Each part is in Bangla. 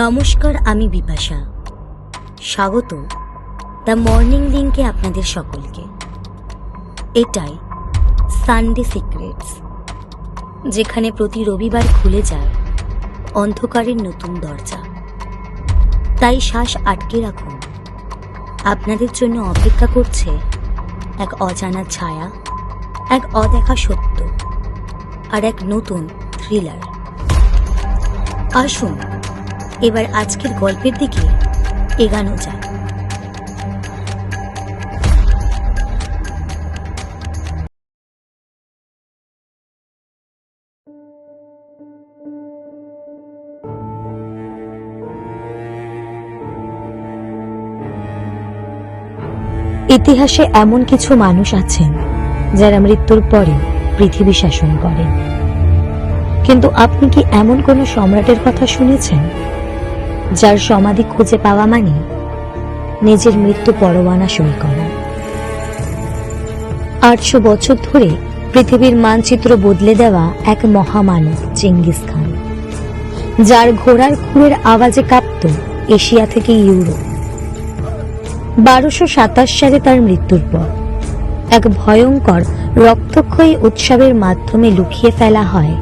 নমস্কার, আমি বিপাশা। স্বাগত দ্য মর্নিং লিঙ্কে আপনাদের সকলকে। এটাই সানডে সিক্রেটস, যেখানে প্রতি রবিবার খুলে যায় অন্ধকারের নতুন দরজা। তাই শ্বাস আটকে রাখুন, আপনাদের জন্য অপেক্ষা করছে এক অজানা ছায়া, এক অদেখা সত্য, আর এক নতুন থ্রিলার। আসুন এবার আজকের গল্পের দিকে এগানো যায়। ইতিহাসে এমন কিছু মানুষ আছেন যারা মৃত্যুর পরে পৃথিবী শাসন করেন। কিন্তু আপনি কি এমন কোন সম্রাটের কথা শুনেছেন যার সমাধি খুঁজে পাওয়া মানে নিজের মৃত্যু পরোয়ানা সই করা? ৮০০ বছর ধরে পৃথিবীর মানচিত্র বদলে দেওয়া এক মহামানব চেঙ্গিস খান, যার ঘোড়ার খুরের আওয়াজে কাঁপত এশিয়া থেকে ইউরোপ। ১২২৭ সালে তার মৃত্যুর পর এক ভয়ঙ্কর রক্তক্ষয়ী উৎসবের মাধ্যমে লুকিয়ে ফেলা হয়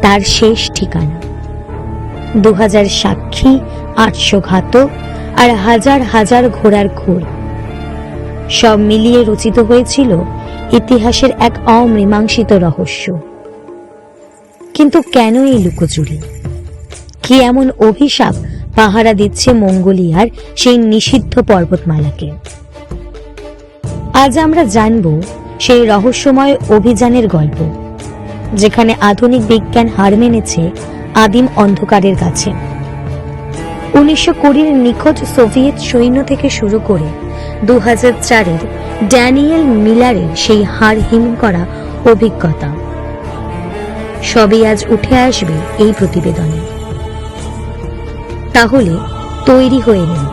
তার শেষ ঠিকানা। ২০০০ সাক্ষী, ৮০০ ঘাতক আর হাজার হাজার ঘোড়ার খুর, সব মিলিয়ে রচিত হয়েছিল ইতিহাসের এক অমীমাংসিত রহস্য। কিন্তু কেন এই লুকোচুরি? কি এমন অভিশাপ পাহারা দিচ্ছে মঙ্গোলিয়ার সেই নিষিদ্ধ পর্বতমালাকে? আজ আমরা জানব সেই রহস্যময় অভিযানের গল্প, যেখানে আধুনিক বিজ্ঞান হার মেনেছে আদিম অন্ধকারের কাছে। ১৯২০-এর নিখোঁজ সোভিয়েত সৈন্য থেকে শুরু করে ২০০৪-এর ড্যানিয়েল মিলারের সেই হাড়হিম করা অভিজ্ঞতা, সবই আজ উঠে আসবে এই প্রতিবেদনে। তাহলে তৈরি হয়ে নিন,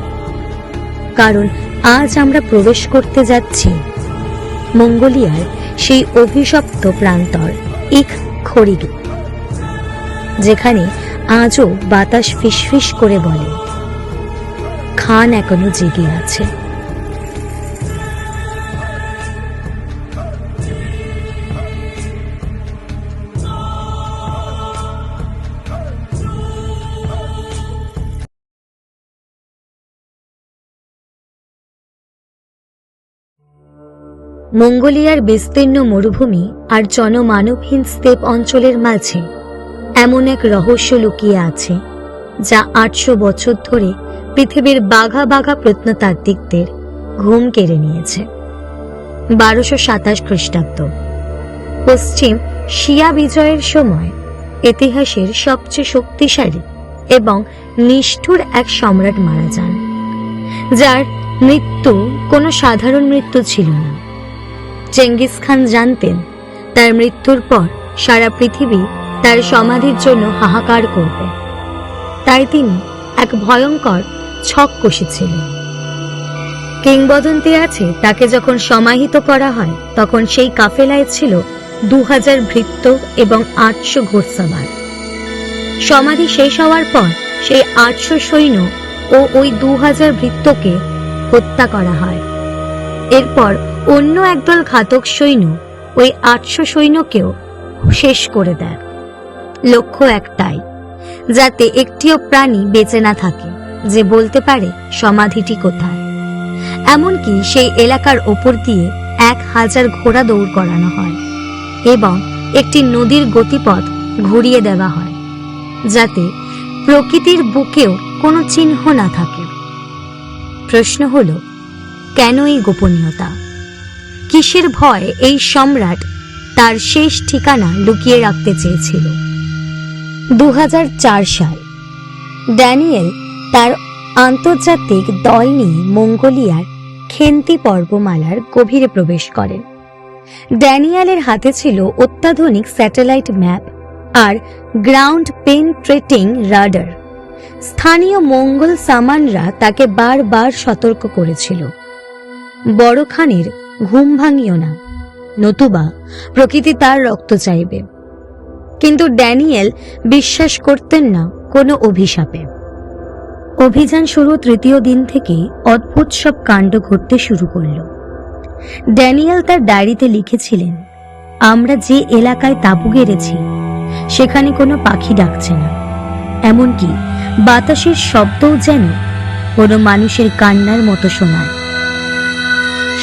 কারণ আজ আমরা প্রবেশ করতে যাচ্ছি মঙ্গোলিয়ার সেই অভিশপ্ত প্রান্তর ইকখরিডু, যেখানে আজও বাতাস ফিসফিস করে বলে খান এখনো জেগে আছে। মঙ্গোলিয়ার বিস্তীর্ণ মরুভূমি আর জনমানবহীন স্টেপ অঞ্চলের মাঝে এমন এক রহস্য লুকিয়ে আছে, যা ৮০০ বছর ধরে পৃথিবীর বাঘা বাঘা প্রত্নতাত্ত্বিকদের ঘুম কেড়ে নিয়েছে। ১২২৭ খ্রিস্টাব্দ, পশ্চিম শিয়া বিজয়ের সময় ইতিহাসের সবচেয়ে শক্তিশালী এবং নিষ্ঠুর এক সম্রাট মারা যান, যার মৃত্যু কোনো সাধারণ মৃত্যু ছিল না। চেঙ্গিস খান জানতেন তার মৃত্যুর পর সারা পৃথিবী তার সমাধির জন্য হাহাকার করবে, তাই তিনি এক ভয়ঙ্কর ছক কষেছিলেন। কিংবদন্তি আছে তাকে যখন সমাহিত করা হয় তখন সেই কাফেলায় ছিল ২০০০ ভৃত্য এবং ৮০০ ঘোড়সওয়ার। সমাধি শেষ হওয়ার পর সেই ৮০০ সৈন্য ও ওই ২০০০ ভৃত্যকে হত্যা করা হয়। এরপর অন্য একদল ঘাতক সৈন্য ওই ৮০০ সৈন্যকেও শেষ করে দেয়। লক্ষ্য একটাই, যাতে একটিও প্রাণী বেঁচে না থাকে যে বলতে পারে সমাধিটি কোথায়। এমনকি সেই এলাকার ওপর দিয়ে ১০০০ ঘোড়া দৌড় করানো হয় এবং একটি নদীর গতিপথ ঘুরিয়ে দেওয়া হয়, যাতে প্রকৃতির বুকেও কোনো চিহ্ন না থাকে। প্রশ্ন হলো, কেন এই গোপনীয়তা? কিসের ভয় এই সম্রাট তার শেষ ঠিকানা লুকিয়ে রাখতে চেয়েছিল? ২০০৪ সাল, ড্যানিয়েল তার আন্তর্জাতিক দল নিয়ে মঙ্গোলিয়ার খেন্তি পর্বতমালার গভীরে প্রবেশ করেন। ড্যানিয়েলের হাতে ছিল অত্যাধুনিক স্যাটেলাইট ম্যাপ আর গ্রাউন্ড পেনিট্রেটিং রাডার। স্থানীয় মঙ্গল সামানরা তাকে বারবার সতর্ক করেছিল, বড় খানের ঘুম ভাঙিও না, নতুবা প্রকৃতি তার রক্ত চাইবে। কিন্তু ড্যানিয়েল বিশ্বাস করতেন না কোনো অভিশাপে। অভিযান শুরু তৃতীয় দিন থেকে অদ্ভুত সব কাণ্ড ঘটতে শুরু করল। ড্যানিয়েল তার ডায়েরিতে লিখেছিলেন, আমরা যে এলাকায় তাঁবু গেড়েছি সেখানে কোনো পাখি ডাকছে না, এমনকি বাতাসের শব্দও যেন কোনো মানুষের কান্নার মতো শোনায়।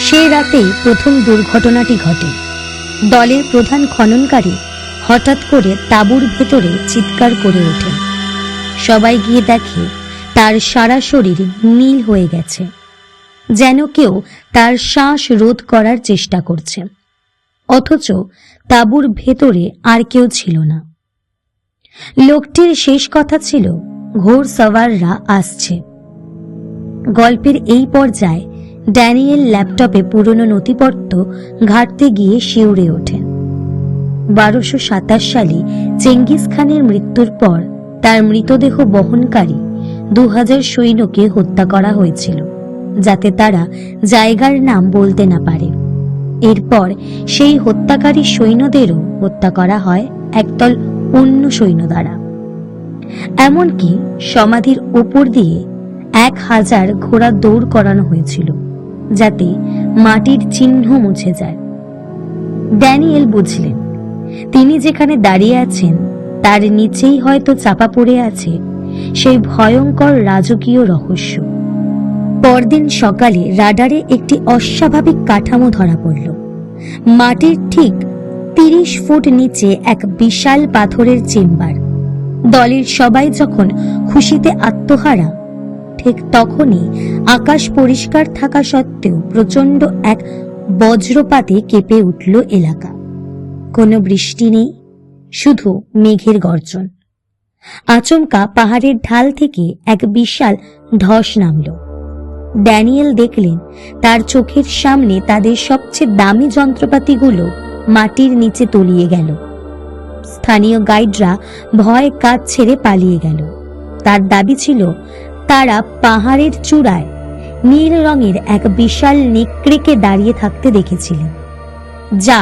সে রাতেই প্রথম দুর্ঘটনাটি ঘটে। দলের প্রধান খননকারী হঠাৎ করে তাঁবুর ভেতরে চিৎকার করে ওঠে। সবাই গিয়ে দেখে তার সারা শরীর নীল হয়ে গেছে, যেন কেউ তার শ্বাস রোধ করার চেষ্টা করছে, অথচ তাঁবুর ভেতরে আর কেউ ছিল না। লোকটির শেষ কথা ছিল, ঘোড়সওয়াররা আসছে। গল্পের এই পর্যায়ে ড্যানিয়েল ল্যাপটপে পুরনো নথিপত্র ঘাঁটতে গিয়ে শিউরে ওঠেন। 1227 সালে চেঙ্গিস খানের মৃত্যুর পর তার মৃতদেহ বহনকারী 2000 সৈন্যকে হত্যা করা হয়েছিল, যাতে তারা জায়গার নাম বলতে না পারে। এরপর সেই হত্যাকারী সৈন্যদেরও হত্যা করা হয় একদল অন্য সৈন্য দ্বারা। এমনকি সমাধির উপর দিয়ে 1000 ঘোড়া দৌড় করানো হয়েছিল, যাতে মাটির চিহ্ন মুছে যায়। ড্যানিয়েল বুঝলেন, তিনি যেখানে দাঁড়িয়ে আছেন তার নিচেই হয়তো চাপা পড়ে আছে সেই ভয়ঙ্কর রাজকীয় রহস্য। পরদিন সকালে রাডারে একটি অস্বাভাবিক কাঠামো ধরা পড়ল। মাটির ঠিক 30 ফুট নিচে এক বিশাল পাথরের চেম্বার। দলের সবাই যখন খুশিতে আত্মহারা, ঠিক তখনই আকাশ পরিষ্কার থাকা সত্ত্বেও প্রচন্ড এক বজ্রপাতে কেঁপে উঠল এলাকা। কোনো বৃষ্টি নেই, শুধু মেঘের গর্জন। আচমকা পাহাড়ের ঢাল থেকে এক বিশাল ধস নামল। ড্যানিয়েল দেখলেন তার চোখের সামনে তাদের সবচেয়ে দামি যন্ত্রপাতিগুলো মাটির নিচে তলিয়ে গেল। স্থানীয় গাইডরা ভয় কাজ ছেড়ে পালিয়ে গেল। তার দাবি ছিল তারা পাহাড়ের চূড়ায় নীল রঙের এক বিশাল নেকড়েকে দাঁড়িয়ে থাকতে দেখেছিলেন, যা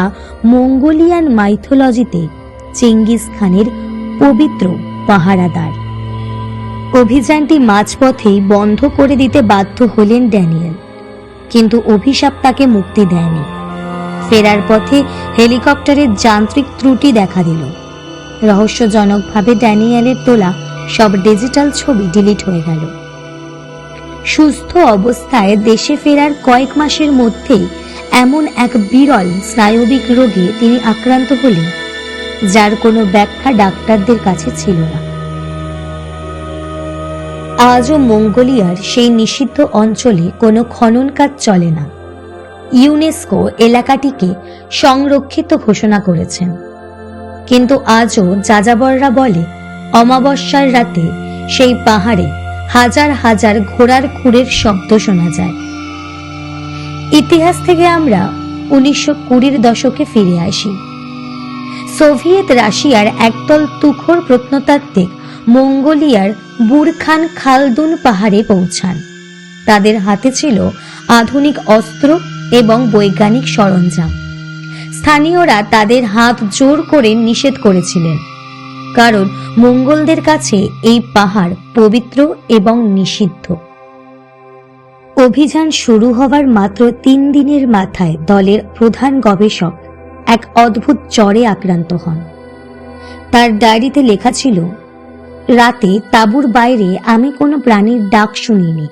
মঙ্গোলিয়ান মাইথোলজিতে চেঙ্গিস খানের পবিত্র পাহারাদার। অভিযানটি মাঝপথেই বন্ধ করে দিতে বাধ্য হলেন ড্যানিয়েল, কিন্তু অভিশাপ তাকে মুক্তি দেয়নি। ফেরার পথে হেলিকপ্টারের যান্ত্রিক ত্রুটি দেখা দিল। রহস্যজনকভাবে ড্যানিয়েলের তোলা সব ডিজিটাল ছবি ডিলিট হয়ে গেল। সুস্থ অবস্থায় দেশে ফেরার কয়েক মাসের মধ্যেই এমন এক বিরল স্নায়বিক রোগে তিনি আক্রান্ত হলেন, যার কোনো ব্যাখ্যা ডাক্তারদের কাছে ছিল না। আজও মঙ্গোলিয়ার সেই নিষিদ্ধ অঞ্চলে কোনো খনন কাজ চলে না। ইউনেস্কো এলাকাটিকে সংরক্ষিত ঘোষণা করেছেন, কিন্তু আজও যাযাবররা বলে অমাবস্যার রাতে সেই পাহাড়ে হাজার হাজার ঘোড়ার খুরের শব্দ শোনা যায়। ইতিহাস থেকে আমরা 1920 দশকে ফিরে আসি। সোভিয়েত রাশিয়ার একদল তুখোর প্রত্নতাত্ত্বিক মঙ্গোলিয়ার বুরখান খালদুন পাহাড়ে পৌঁছান। তাদের হাতে ছিল আধুনিক অস্ত্র এবং বৈজ্ঞানিক সরঞ্জাম। স্থানীয়রা তাদের হাত জোর করে নিষেধ করেছিলেন, কারণ মঙ্গলদের কাছে এই পাহাড় পবিত্র এবং নিষিদ্ধ। অভিযান শুরু হওয়ার মাত্র 3 দিনের মাথায় দলের প্রধান গবেষক এক অদ্ভুত জ্বরে আক্রান্ত হন। তার ডায়েরিতে লেখা ছিল, রাতে তাঁবুর বাইরে আমি কোনো প্রাণীর ডাক শুনিনি,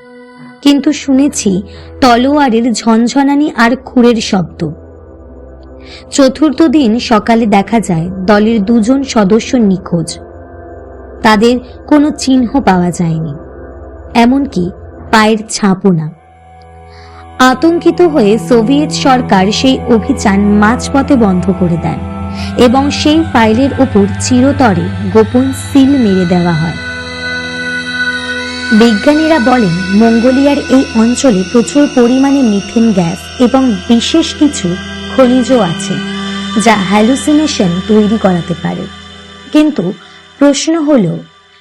কিন্তু শুনেছি তলোয়ারের ঝনঝনানি আর খুরের শব্দ। চতুর্থ দিন সকালে দেখা যায় দলের 2 জন সদস্য নিখোঁজ। তাদের কোনো চিহ্ন পাওয়া যায়নি, এমনকি পায়ের ছাপও না। আতঙ্কিত হয়ে সোভিয়েত সরকার সেই অভিযান মাঝপথে বন্ধ করে দেন এবং সেই ফাইলের উপর চিরতরে গোপন সিল মেরে দেওয়া হয়। বিজ্ঞানীরা বলেন, মঙ্গোলিয়ার এই অঞ্চলে প্রচুর পরিমাণে মিথেন গ্যাস এবং বিশেষ কিছু খনিজ আছে, যা হ্যালুসিনেশন তৈরি করাতে পারে। কিন্তু প্রশ্ন হলো,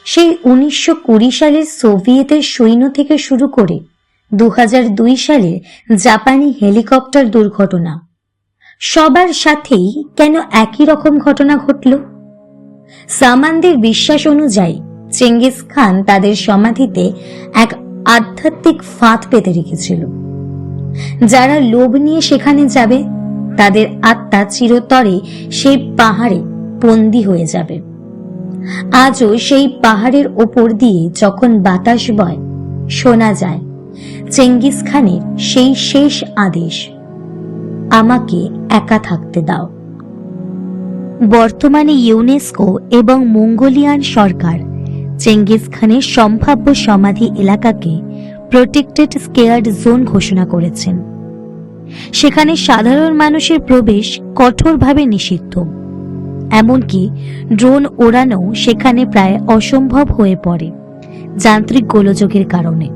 সেই 1920 সালের সোভিয়েতের সৈন্য থেকে শুরু করে 2002 সালের জাপানি হেলিকপ্টার দুর্ঘটনা, সবার সাথেই কেন একই রকম ঘটনা ঘটল? সামানদের বিশ্বাস অনুযায়ী চেঙ্গিস খান তাদের সমাধিতে এক আধ্যাত্মিক ফাঁদ পেতে রেখেছিল। যারা লোভ নিয়ে সেখানে যাবে তাদের আত্মা চিরতরে সেই পাহাড়ে বন্দী হয়ে যাবে। আজও সেই পাহাড়ের ওপর দিয়ে যখন বাতাস বয়, শোনা যায় চেঙ্গিস খানের সেই শেষ আদেশ, আমাকে একা থাকতে দাও। বর্তমানে ইউনেস্কো এবং মঙ্গোলিয়ান সরকার চেঙ্গিস খানের সম্ভাব্য সমাধি এলাকাকে প্রোটেক্টেড স্কেয়ার্ড জোন ঘোষণা করেছেন। সেখানে সাধারণ মানুষের প্রবেশ কঠোরভাবে নিষিদ্ধ, এমনকি ড্রোন ওড়ানো সেখানে প্রায় অসম্ভব হয়ে পড়ে যান্ত্রিক গোলযোগের কারণে।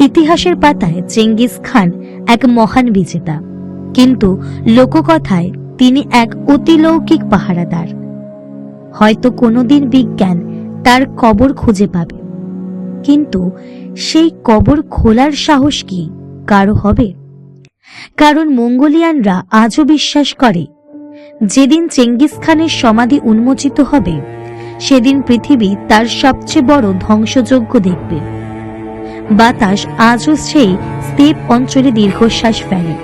ইতিহাসের পাতায় চেঙ্গিস খান এক মহান বিজেতা, কিন্তু লোককথায় তিনি এক অতিলৌকিক পাহারাদার। হয়তো কোনোদিন বিজ্ঞান তার কবর খুঁজে পাবে, কিন্তু সেই কবর খোলার সাহস কি কারো হবে? কারণ মঙ্গোলিয়ানরা আজও বিশ্বাস করে যেদিন চেঙ্গিস খানের সমাধি উন্মোচিত হবে সেদিন পৃথিবী তার সবচেয়ে বড় ধ্বংসযজ্ঞ দেখবে। বাতাস আজও সেই স্টেপ অঞ্চলে দীর্ঘশ্বাস ফেলে।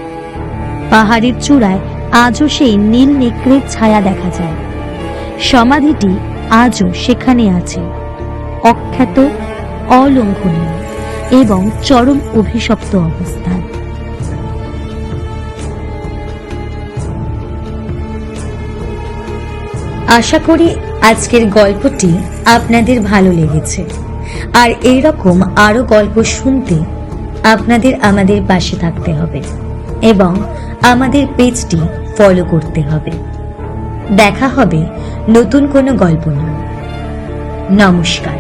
পাহাড়ের চূড়ায় আজও সেই নীল নেকড়ের ছায়া দেখা যায়। সমাধিটি আজও সেখানে আছে, অখ্যাত, অলঙ্ঘনীয় এবং চরম অভিশপ্ত অবস্থায়। আশা করি আজকের গল্পটি আপনাদের ভালো লেগেছে। আর এইরকম আরো গল্প শুনতে আপনাদের আমাদের পাশে থাকতে হবে এবং আমাদের পেজটি ফলো করতে হবে। দেখা হবে নতুন কোনো গল্প নিয়ে। নমস্কার।